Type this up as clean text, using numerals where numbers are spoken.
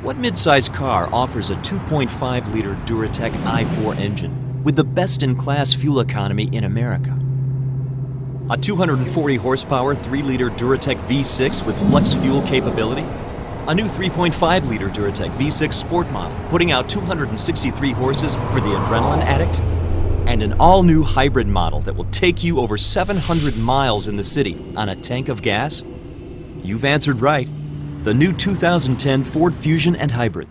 What midsize car offers a 2.5-liter Duratec i4 engine with the best-in-class fuel economy in America? A 240 horsepower 3-liter Duratec V6 with flex fuel capability? A new 3.5-liter Duratec V6 Sport model putting out 263 horses for the adrenaline addict? And an all-new hybrid model that will take you over 700 miles in the city on a tank of gas? You've answered right. The new 2010 Ford Fusion and Hybrid.